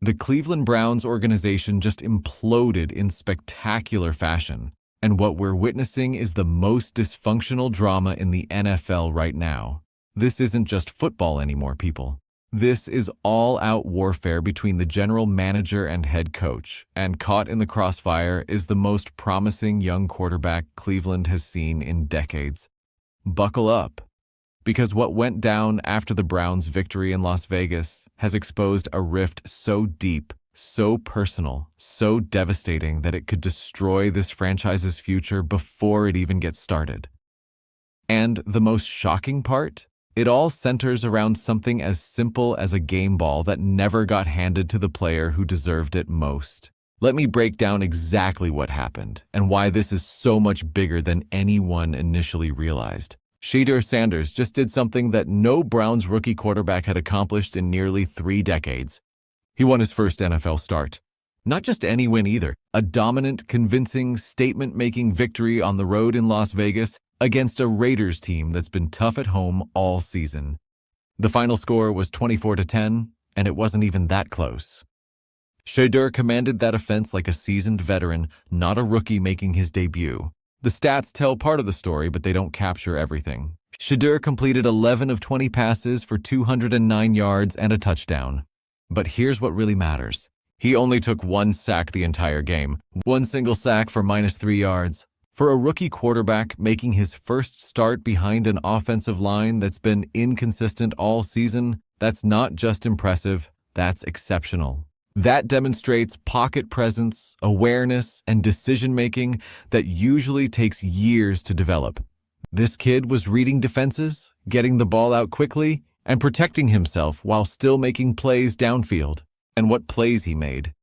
The Cleveland Browns organization just imploded in spectacular fashion, and what we're witnessing is the most dysfunctional drama in the NFL right now. This isn't just football anymore, people. This is all-out warfare between the general manager and head coach, and caught in the crossfire is the most promising young quarterback Cleveland has seen in decades. Buckle up, because what went down after the Browns' victory in Las Vegas has exposed a rift so deep, so personal, so devastating that it could destroy this franchise's future before it even gets started. And the most shocking part? It all centers around something as simple as a game ball that never got handed to the player who deserved it most. Let me break down exactly what happened and why this is so much bigger than anyone initially realized. Shedeur just did something that no Browns rookie quarterback had accomplished in nearly 3 decades. He won his first NFL start. Not just any win either, a dominant, convincing, statement-making victory on the road in Las Vegas against a Raiders team that's been tough at home all season. The final score was 24-10, and it wasn't even that close. Shedeur commanded that offense like a seasoned veteran, not a rookie making his debut. The stats tell part of the story, but they don't capture everything. Shedeur completed 11 of 20 passes for 209 yards and a touchdown. But here's what really matters. He only took 1 sack the entire game, 1 single sack for -3 yards. For a rookie quarterback making his first start behind an offensive line that's been inconsistent all season, that's not just impressive, that's exceptional. That demonstrates pocket presence, awareness, and decision-making that usually takes years to develop. This kid was reading defenses, getting the ball out quickly, and protecting himself while still making plays downfield. And what plays he made.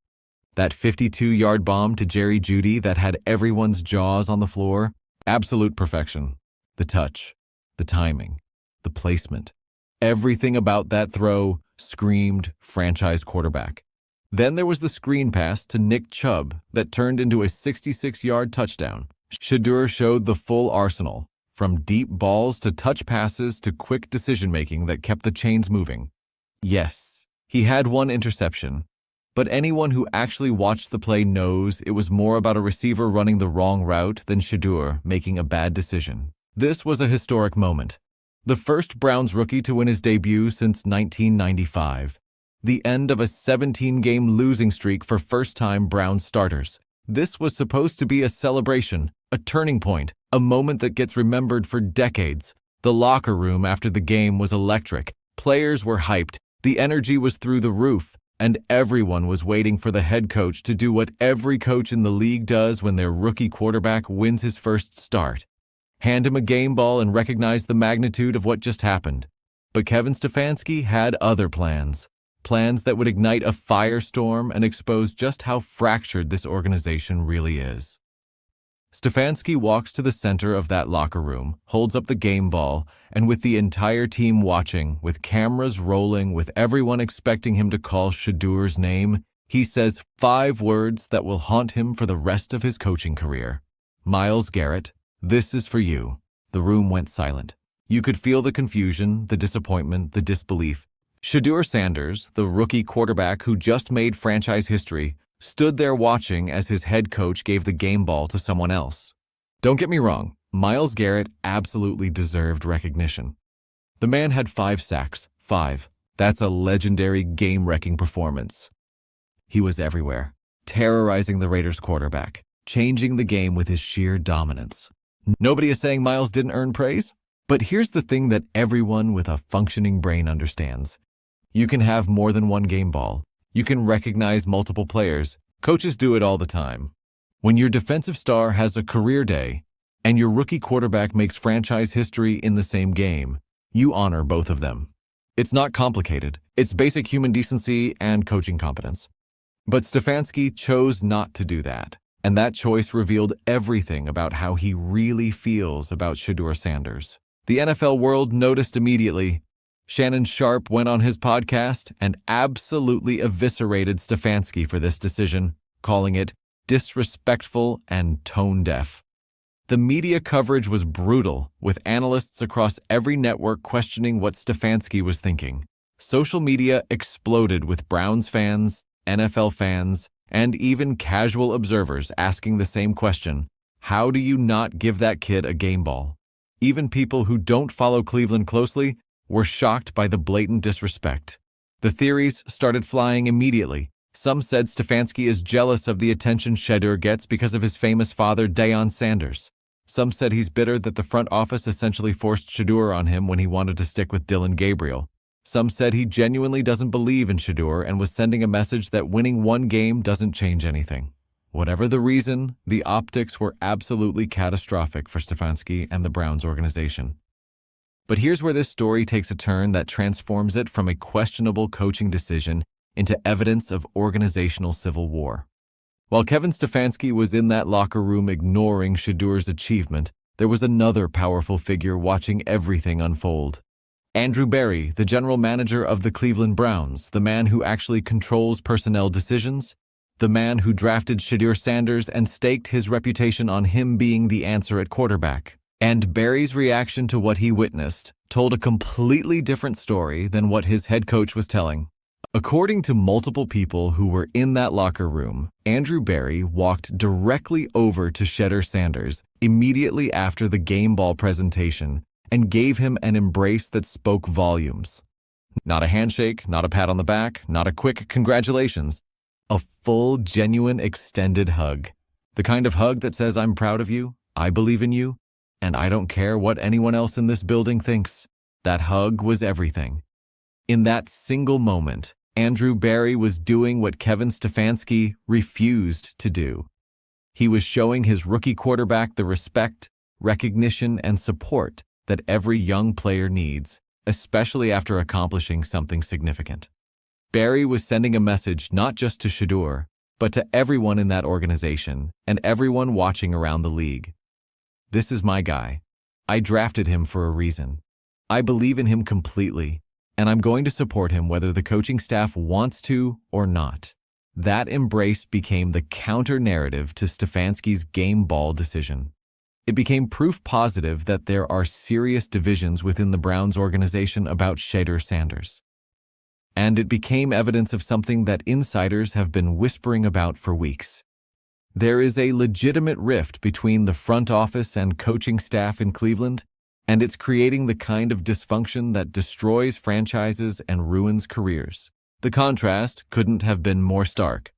That 52-yard bomb to Jerry Jeudy that had everyone's jaws on the floor, absolute perfection. The touch, the timing, the placement. Everything about that throw screamed franchise quarterback. Then there was the screen pass to Nick Chubb that turned into a 66-yard touchdown. Shedeur showed the full arsenal, from deep balls to touch passes to quick decision-making that kept the chains moving. Yes, he had 1 interception, but anyone who actually watched the play knows it was more about a receiver running the wrong route than Shedeur making a bad decision. This was a historic moment. The first Browns rookie to win his debut since 1995. The end of a 17-game losing streak for first-time Browns starters. This was supposed to be a celebration, a turning point, a moment that gets remembered for decades. The locker room after the game was electric. Players were hyped. The energy was through the roof, and everyone was waiting for the head coach to do what every coach in the league does when their rookie quarterback wins his first start. Hand him a game ball and recognize the magnitude of what just happened. But Kevin Stefanski had other plans. Plans that would ignite a firestorm and expose just how fractured this organization really is. Stefanski walks to the center of that locker room, holds up the game ball, and with the entire team watching, with cameras rolling, with everyone expecting him to call Shedeur's name, he says 5 words that will haunt him for the rest of his coaching career. Myles Garrett, this is for you. The room went silent. You could feel the confusion, the disappointment, the disbelief. Shedeur Sanders, the rookie quarterback who just made franchise history, stood there watching as his head coach gave the game ball to someone else. Don't get me wrong, Myles Garrett absolutely deserved recognition. The man had 5 sacks. 5. That's a legendary game-wrecking performance. He was everywhere, terrorizing the Raiders quarterback, changing the game with his sheer dominance. Nobody is saying Myles didn't earn praise, but here's the thing that everyone with a functioning brain understands. You can have more than 1 game ball. You can recognize multiple players. Coaches do it all the time. When your defensive star has a career day and your rookie quarterback makes franchise history in the same game, you honor both of them. It's not complicated. It's basic human decency and coaching competence. But Stefanski chose not to do that, and that choice revealed everything about how he really feels about Shedeur Sanders. The NFL world noticed immediately. Shannon Sharpe went on his podcast and absolutely eviscerated Stefanski for this decision, calling it disrespectful and tone-deaf. The media coverage was brutal, with analysts across every network questioning what Stefanski was thinking. Social media exploded with Browns fans, NFL fans, and even casual observers asking the same question: how do you not give that kid a game ball? Even people who don't follow Cleveland closely were shocked by the blatant disrespect. The theories started flying immediately. Some said Stefanski is jealous of the attention Shedeur gets because of his famous father, Deion Sanders. Some said he's bitter that the front office essentially forced Shedeur on him when he wanted to stick with Dillon Gabriel. Some said he genuinely doesn't believe in Shedeur and was sending a message that winning one game doesn't change anything. Whatever the reason, the optics were absolutely catastrophic for Stefanski and the Browns organization. But here's where this story takes a turn that transforms it from a questionable coaching decision into evidence of organizational civil war. While Kevin Stefanski was in that locker room ignoring Shedeur's achievement, there was another powerful figure watching everything unfold. Andrew Berry, the general manager of the Cleveland Browns, the man who actually controls personnel decisions, the man who drafted Shedeur Sanders and staked his reputation on him being the answer at quarterback. And Berry's reaction to what he witnessed told a completely different story than what his head coach was telling. According to multiple people who were in that locker room, Andrew Berry walked directly over to Shedeur Sanders immediately after the game ball presentation and gave him an embrace that spoke volumes. Not a handshake, not a pat on the back, not a quick congratulations. A full, genuine, extended hug. The kind of hug that says, I'm proud of you, I believe in you, and I don't care what anyone else in this building thinks. That hug was everything. In that single moment, Andrew Berry was doing what Kevin Stefanski refused to do. He was showing his rookie quarterback the respect, recognition, and support that every young player needs, especially after accomplishing something significant. Berry was sending a message not just to Shedeur, but to everyone in that organization and everyone watching around the league. This is my guy. I drafted him for a reason. I believe in him completely, and I'm going to support him whether the coaching staff wants to or not. That embrace became the counter-narrative to Stefanski's game ball decision. It became proof positive that there are serious divisions within the Browns organization about Shedeur Sanders. And it became evidence of something that insiders have been whispering about for weeks. There is a legitimate rift between the front office and coaching staff in Cleveland, and it's creating the kind of dysfunction that destroys franchises and ruins careers. The contrast couldn't have been more stark.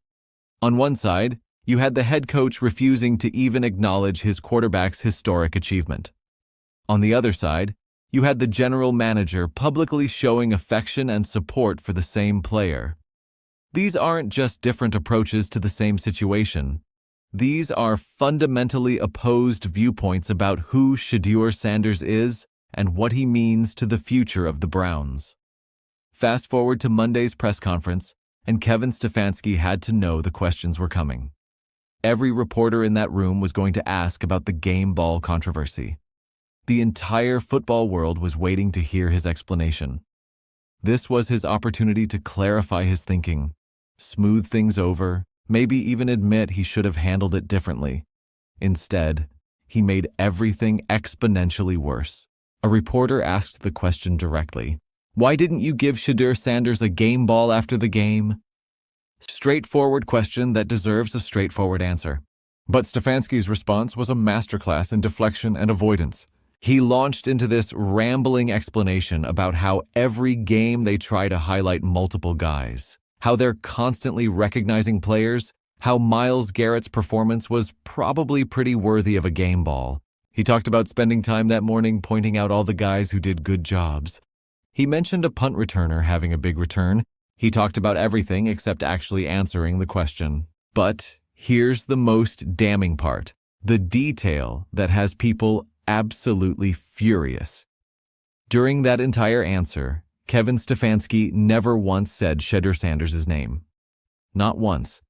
On one side, you had the head coach refusing to even acknowledge his quarterback's historic achievement. On the other side, you had the general manager publicly showing affection and support for the same player. These aren't just different approaches to the same situation. These are fundamentally opposed viewpoints about who Shedeur Sanders is and what he means to the future of the Browns. Fast forward to Monday's press conference, and Kevin Stefanski had to know the questions were coming. Every reporter in that room was going to ask about the game ball controversy. The entire football world was waiting to hear his explanation. This was his opportunity to clarify his thinking, smooth things over, maybe even admit he should have handled it differently. Instead, he made everything exponentially worse. A reporter asked the question directly, "Why didn't you give Shedeur Sanders a game ball after the game?" Straightforward question that deserves a straightforward answer. But Stefanski's response was a masterclass in deflection and avoidance. He launched into this rambling explanation about how every game they try to highlight multiple guys, how they're constantly recognizing players, how Myles Garrett's performance was probably pretty worthy of a game ball. He talked about spending time that morning pointing out all the guys who did good jobs. He mentioned a punt returner having a big return. He talked about everything except actually answering the question. But here's the most damning part, the detail that has people absolutely furious. During that entire answer, Kevin Stefanski never once said Shedeur Sanders' name. Not once.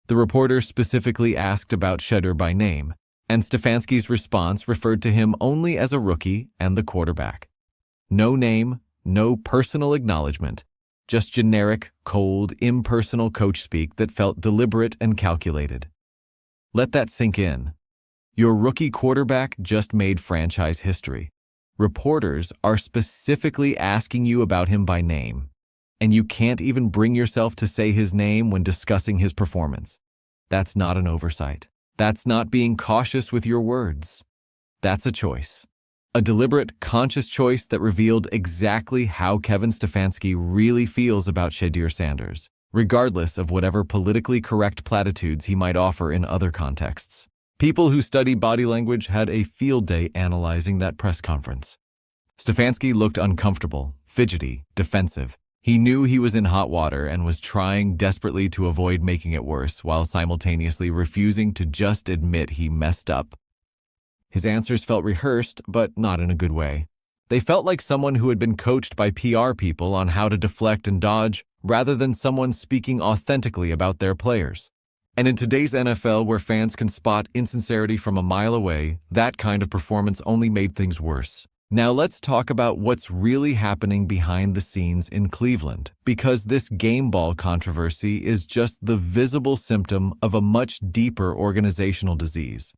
The reporter specifically asked about Shedeur by name, and Stefanski's response referred to him only as a rookie and the quarterback. No name, no personal acknowledgement, just generic, cold, impersonal coach speak that felt deliberate and calculated. Let that sink in. Your rookie quarterback just made franchise history. Reporters are specifically asking you about him by name. and you can't even bring yourself to say his name when discussing his performance. That's not an oversight. That's not being cautious with your words. That's a choice. A deliberate, conscious choice that revealed exactly how Kevin Stefanski really feels about Shedeur Sanders, regardless of whatever politically correct platitudes he might offer in other contexts. People who study body language had a field day analyzing that press conference. Stefanski looked uncomfortable, fidgety, defensive. He knew he was in hot water and was trying desperately to avoid making it worse while simultaneously refusing to just admit he messed up. His answers felt rehearsed, but not in a good way. They felt like someone who had been coached by PR people on how to deflect and dodge, rather than someone speaking authentically about their players. And in today's NFL, where fans can spot insincerity from a mile away, that kind of performance only made things worse. Now let's talk about what's really happening behind the scenes in Cleveland, because this game ball controversy is just the visible symptom of a much deeper organizational disease.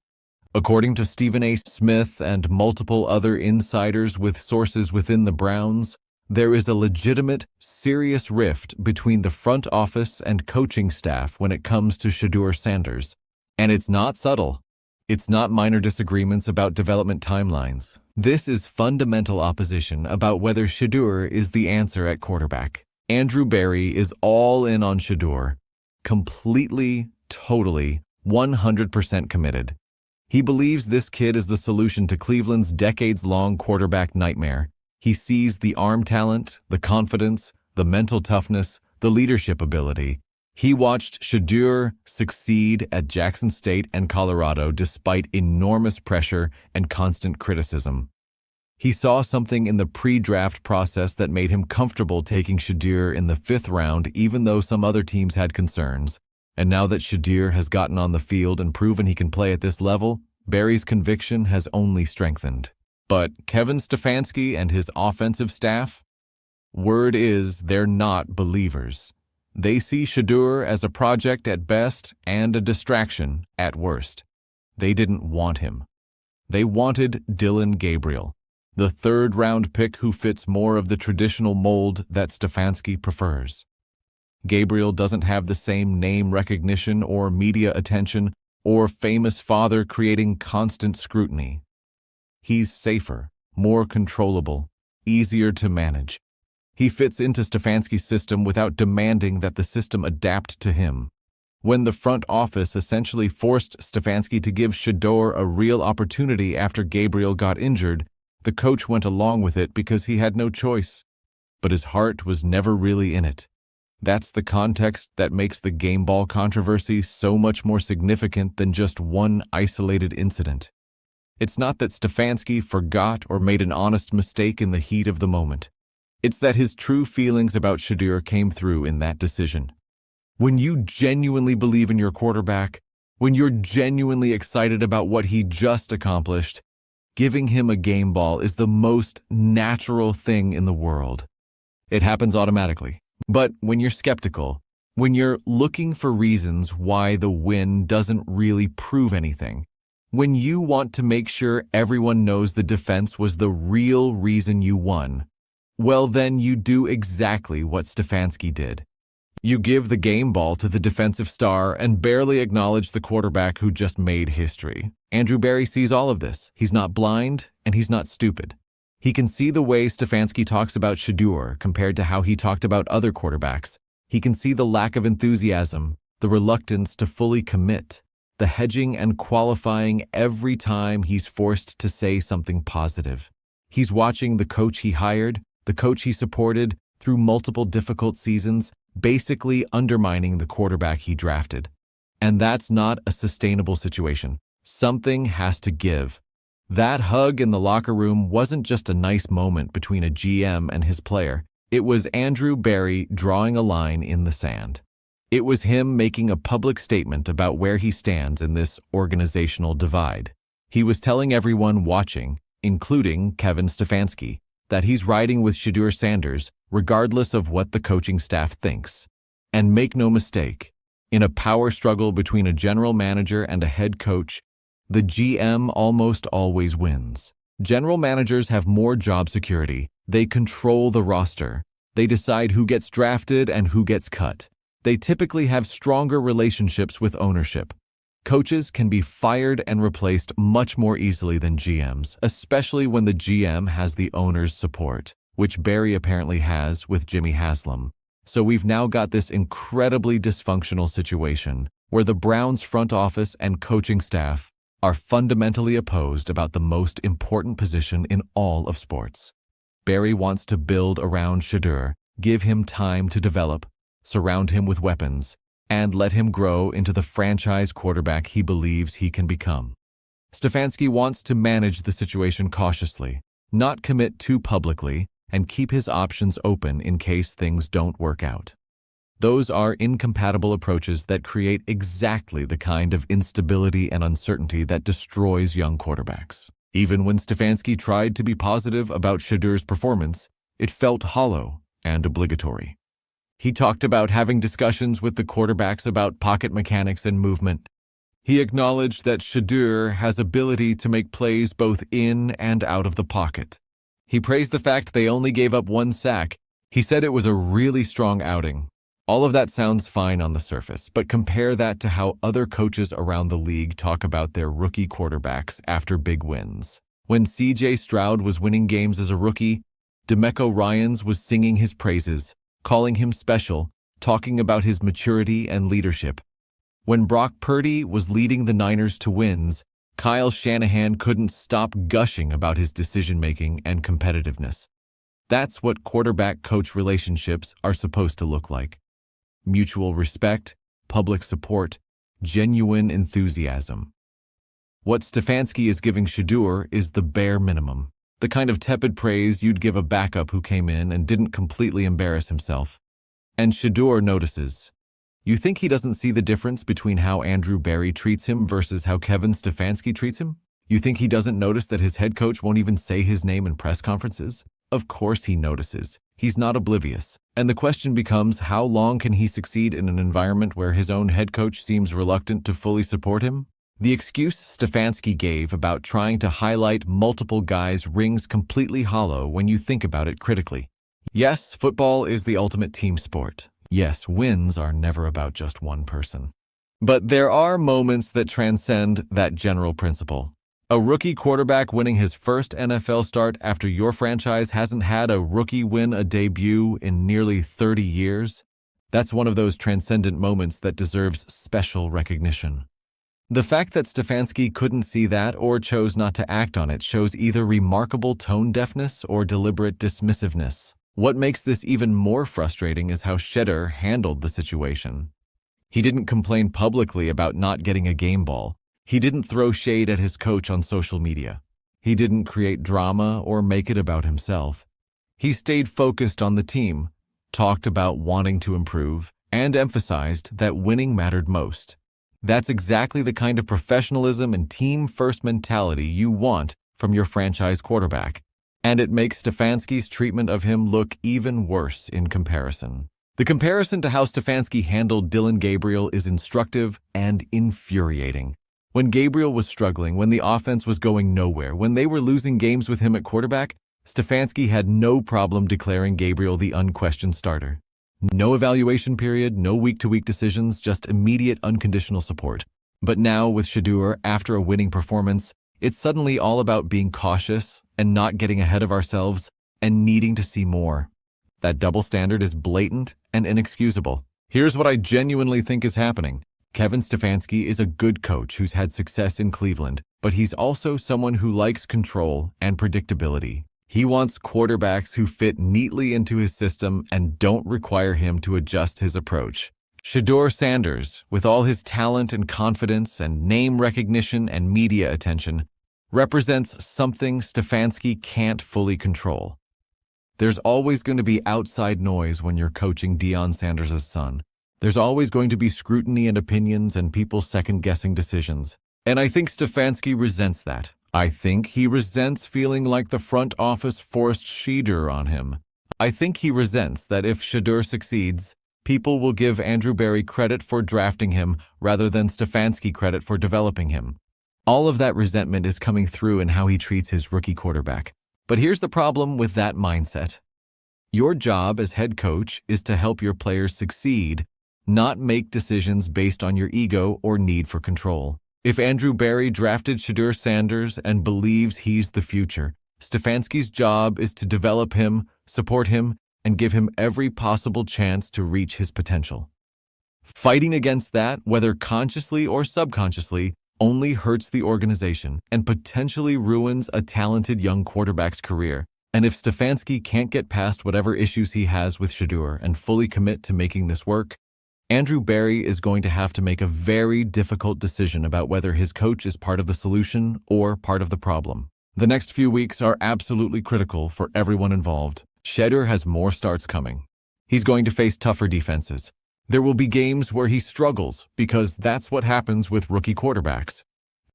According to Stephen A. Smith and multiple other insiders with sources within the Browns, there is a legitimate, serious rift between the front office and coaching staff when it comes to Shedeur Sanders. And it's not subtle. It's not minor disagreements about development timelines. This is fundamental opposition about whether Shedeur is the answer at quarterback. Andrew Berry is all in on Shedeur, completely, totally, 100% committed. He believes this kid is the solution to Cleveland's decades-long quarterback nightmare. He sees the arm talent, the confidence, the mental toughness, the leadership ability. He watched Shedeur succeed at Jackson State and Colorado despite enormous pressure and constant criticism. He saw something in the pre-draft process that made him comfortable taking Shedeur in the 5th round even though some other teams had concerns. And now that Shedeur has gotten on the field and proven he can play at this level, Berry's conviction has only strengthened. But Kevin Stefanski and his offensive staff? Word is they're not believers. They see Shedeur as a project at best and a distraction at worst. They didn't want him. They wanted Dillon Gabriel, the 3rd-round pick who fits more of the traditional mold that Stefanski prefers. Gabriel doesn't have the same name recognition or media attention or famous father creating constant scrutiny. He's safer, more controllable, easier to manage. He fits into Stefanski's system without demanding that the system adapt to him. When the front office essentially forced Stefanski to give Shedeur a real opportunity after Gabriel got injured, the coach went along with it because he had no choice. But his heart was never really in it. That's the context that makes the game ball controversy so much more significant than just one isolated incident. It's not that Stefanski forgot or made an honest mistake in the heat of the moment. It's that his true feelings about Shedeur came through in that decision. When you genuinely believe in your quarterback, when you're genuinely excited about what he just accomplished, giving him a game ball is the most natural thing in the world. It happens automatically. But when you're skeptical, when you're looking for reasons why the win doesn't really prove anything, when you want to make sure everyone knows the defense was the real reason you won, well then you do exactly what Stefanski did. You give the game ball to the defensive star and barely acknowledge the quarterback who just made history. Andrew Berry sees all of this. He's not blind and he's not stupid. He can see the way Stefanski talks about Shedeur compared to how he talked about other quarterbacks. He can see the lack of enthusiasm, the reluctance to fully commit, the hedging and qualifying every time he's forced to say something positive. He's watching the coach he hired, the coach he supported through multiple difficult seasons, basically undermining the quarterback he drafted. And that's not a sustainable situation. Something has to give. That hug in the locker room wasn't just a nice moment between a GM and his player. It was Andrew Berry drawing a line in the sand. It was him making a public statement about where he stands in this organizational divide. He was telling everyone watching, including Kevin Stefanski, that he's riding with Shedeur Sanders regardless of what the coaching staff thinks. And make no mistake, in a power struggle between a general manager and a head coach, the GM almost always wins. General managers have more job security. They control the roster. They decide who gets drafted and who gets cut. They typically have stronger relationships with ownership. Coaches can be fired and replaced much more easily than GMs, especially when the GM has the owner's support, which Barry apparently has with Jimmy Haslam. So we've now got this incredibly dysfunctional situation where the Browns' front office and coaching staff are fundamentally opposed about the most important position in all of sports. Barry wants to build around Shedeur, give him time to develop, surround him with weapons, and let him grow into the franchise quarterback he believes he can become. Stefanski wants to manage the situation cautiously, not commit too publicly, and keep his options open in case things don't work out. Those are incompatible approaches that create exactly the kind of instability and uncertainty that destroys young quarterbacks. Even when Stefanski tried to be positive about Shedeur's performance, it felt hollow and obligatory. He talked about having discussions with the quarterbacks about pocket mechanics and movement. He acknowledged that Shedeur has ability to make plays both in and out of the pocket. He praised the fact they only gave up 1 sack. He said it was a really strong outing. All of that sounds fine on the surface, but compare that to how other coaches around the league talk about their rookie quarterbacks after big wins. When C.J. Stroud was winning games as a rookie, DeMeco Ryans was singing his praises, calling him special, talking about his maturity and leadership. When Brock Purdy was leading the Niners to wins, Kyle Shanahan couldn't stop gushing about his decision-making and competitiveness. That's what quarterback-coach relationships are supposed to look like. Mutual respect, public support, genuine enthusiasm. What Stefanski is giving Shedeur is the bare minimum, the kind of tepid praise you'd give a backup who came in and didn't completely embarrass himself. And Shedeur notices. You think he doesn't see the difference between how Andrew Barry treats him versus how Kevin Stefanski treats him? You think he doesn't notice that his head coach won't even say his name in press conferences? Of course he notices. He's not oblivious. And the question becomes, how long can he succeed in an environment where his own head coach seems reluctant to fully support him? The excuse Stefanski gave about trying to highlight multiple guys rings completely hollow when you think about it critically. Yes, football is the ultimate team sport. Yes, wins are never about just one person. But there are moments that transcend that general principle. A rookie quarterback winning his first NFL start after your franchise hasn't had a rookie win a debut in nearly 30 years? That's one of those transcendent moments that deserves special recognition. The fact that Stefanski couldn't see that or chose not to act on it shows either remarkable tone deafness or deliberate dismissiveness. What makes this even more frustrating is how Shedeur handled the situation. He didn't complain publicly about not getting a game ball. He didn't throw shade at his coach on social media. He didn't create drama or make it about himself. He stayed focused on the team, talked about wanting to improve, and emphasized that winning mattered most. That's exactly the kind of professionalism and team-first mentality you want from your franchise quarterback. And it makes Stefanski's treatment of him look even worse in comparison. The comparison to how Stefanski handled Dillon Gabriel is instructive and infuriating. When Gabriel was struggling, when the offense was going nowhere, when they were losing games with him at quarterback, Stefanski had no problem declaring Gabriel the unquestioned starter. No evaluation period, no week-to-week decisions, just immediate unconditional support. But now with Shedeur, after a winning performance, it's suddenly all about being cautious and not getting ahead of ourselves and needing to see more. That double standard is blatant and inexcusable. Here's what I genuinely think is happening. Kevin Stefanski is a good coach who's had success in Cleveland, but he's also someone who likes control and predictability. He wants quarterbacks who fit neatly into his system and don't require him to adjust his approach. Shedeur Sanders, with all his talent and confidence and name recognition and media attention, represents something Stefanski can't fully control. There's always going to be outside noise when you're coaching Deion Sanders' son. There's always going to be scrutiny and opinions and people second-guessing decisions. And I think Stefanski resents that. I think he resents feeling like the front office forced Shedeur on him. I think he resents that if Shedeur succeeds, people will give Andrew Barry credit for drafting him rather than Stefanski credit for developing him. All of that resentment is coming through in how he treats his rookie quarterback. But here's the problem with that mindset. Your job as head coach is to help your players succeed, not make decisions based on your ego or need for control. If Andrew Berry drafted Shedeur Sanders and believes he's the future, Stefanski's job is to develop him, support him, and give him every possible chance to reach his potential. Fighting against that, whether consciously or subconsciously, only hurts the organization and potentially ruins a talented young quarterback's career. And if Stefanski can't get past whatever issues he has with Shedeur and fully commit to making this work, Andrew Berry is going to have to make a very difficult decision about whether his coach is part of the solution or part of the problem. The next few weeks are absolutely critical for everyone involved. Shedeur has more starts coming. He's going to face tougher defenses. There will be games where he struggles because that's what happens with rookie quarterbacks.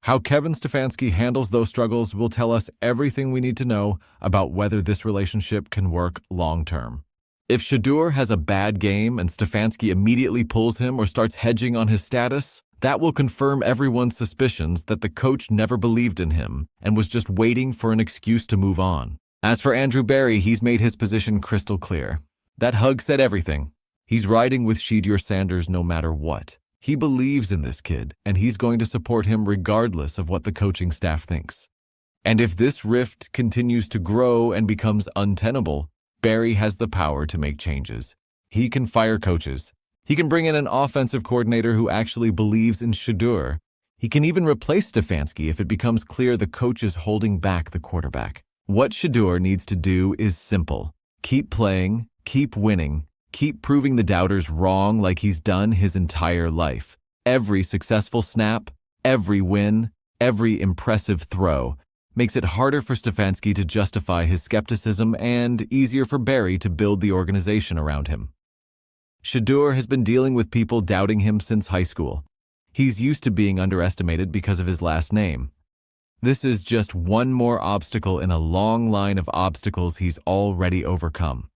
How Kevin Stefanski handles those struggles will tell us everything we need to know about whether this relationship can work long-term. If Shedeur has a bad game and Stefanski immediately pulls him or starts hedging on his status, that will confirm everyone's suspicions that the coach never believed in him and was just waiting for an excuse to move on. As for Andrew Berry, he's made his position crystal clear. That hug said everything. He's riding with Shedeur Sanders no matter what. He believes in this kid, and he's going to support him regardless of what the coaching staff thinks. And if this rift continues to grow and becomes untenable, Berry has the power to make changes. He can fire coaches. He can bring in an offensive coordinator who actually believes in Shedeur. He can even replace Stefanski if it becomes clear the coach is holding back the quarterback. What Shedeur needs to do is simple. Keep playing, keep winning, keep proving the doubters wrong like he's done his entire life. Every successful snap, every win, every impressive throw makes it harder for Stefanski to justify his skepticism and easier for Berry to build the organization around him. Shedeur has been dealing with people doubting him since high school. He's used to being underestimated because of his last name. This is just one more obstacle in a long line of obstacles he's already overcome.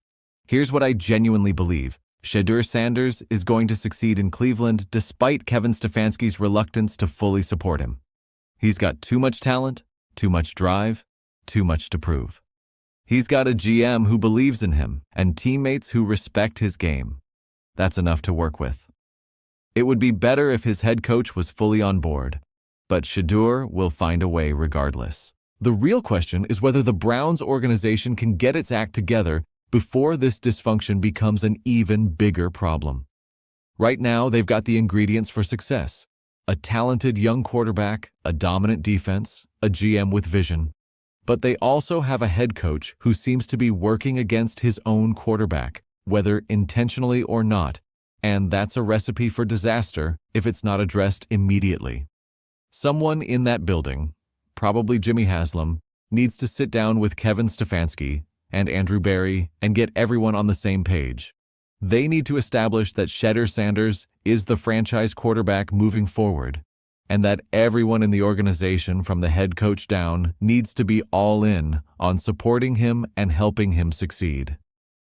Here's what I genuinely believe. Shedeur Sanders is going to succeed in Cleveland despite Kevin Stefanski's reluctance to fully support him. He's got too much talent, too much drive, too much to prove. He's got a GM who believes in him and teammates who respect his game. That's enough to work with. It would be better if his head coach was fully on board, but Shedeur will find a way regardless. The real question is whether the Browns organization can get its act together before this dysfunction becomes an even bigger problem. Right now, they've got the ingredients for success: a talented young quarterback, a dominant defense, a GM with vision. But they also have a head coach who seems to be working against his own quarterback, whether intentionally or not, and that's a recipe for disaster if it's not addressed immediately. Someone in that building, probably Jimmy Haslam, needs to sit down with Kevin Stefanski and Andrew Berry and get everyone on the same page. They need to establish that Shedeur Sanders is the franchise quarterback moving forward, and that everyone in the organization from the head coach down needs to be all in on supporting him and helping him succeed.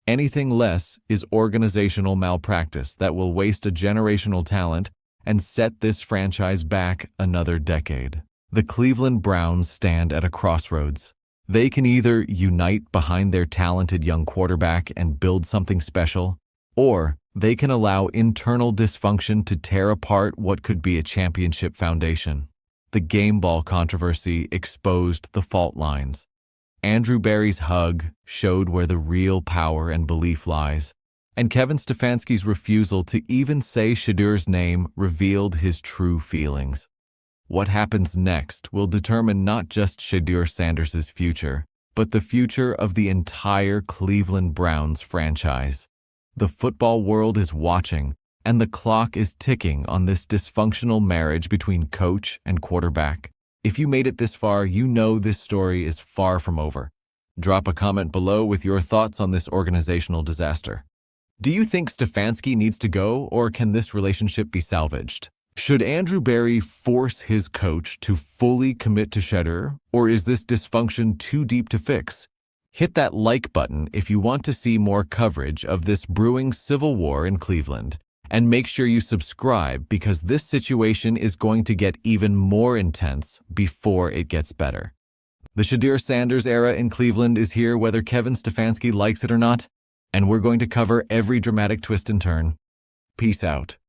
Anything less is organizational malpractice that will waste a generational talent and set this franchise back another decade. The Cleveland Browns stand at a crossroads. They can either unite behind their talented young quarterback and build something special, or they can allow internal dysfunction to tear apart what could be a championship foundation. The game ball controversy exposed the fault lines. Andrew Berry's hug showed where the real power and belief lies, and Kevin Stefanski's refusal to even say Shedeur's name revealed his true feelings. What happens next will determine not just Shedeur Sanders' future, but the future of the entire Cleveland Browns franchise. The football world is watching, and the clock is ticking on this dysfunctional marriage between coach and quarterback. If you made it this far, you know this story is far from over. Drop a comment below with your thoughts on this organizational disaster. Do you think Stefanski needs to go, or can this relationship be salvaged? Should Andrew Berry force his coach to fully commit to Shedeur, or is this dysfunction too deep to fix? Hit that like button if you want to see more coverage of this brewing civil war in Cleveland. And make sure you subscribe because this situation is going to get even more intense before it gets better. The Shedeur Sanders era in Cleveland is here whether Kevin Stefanski likes it or not. and we're going to cover every dramatic twist and turn. Peace out.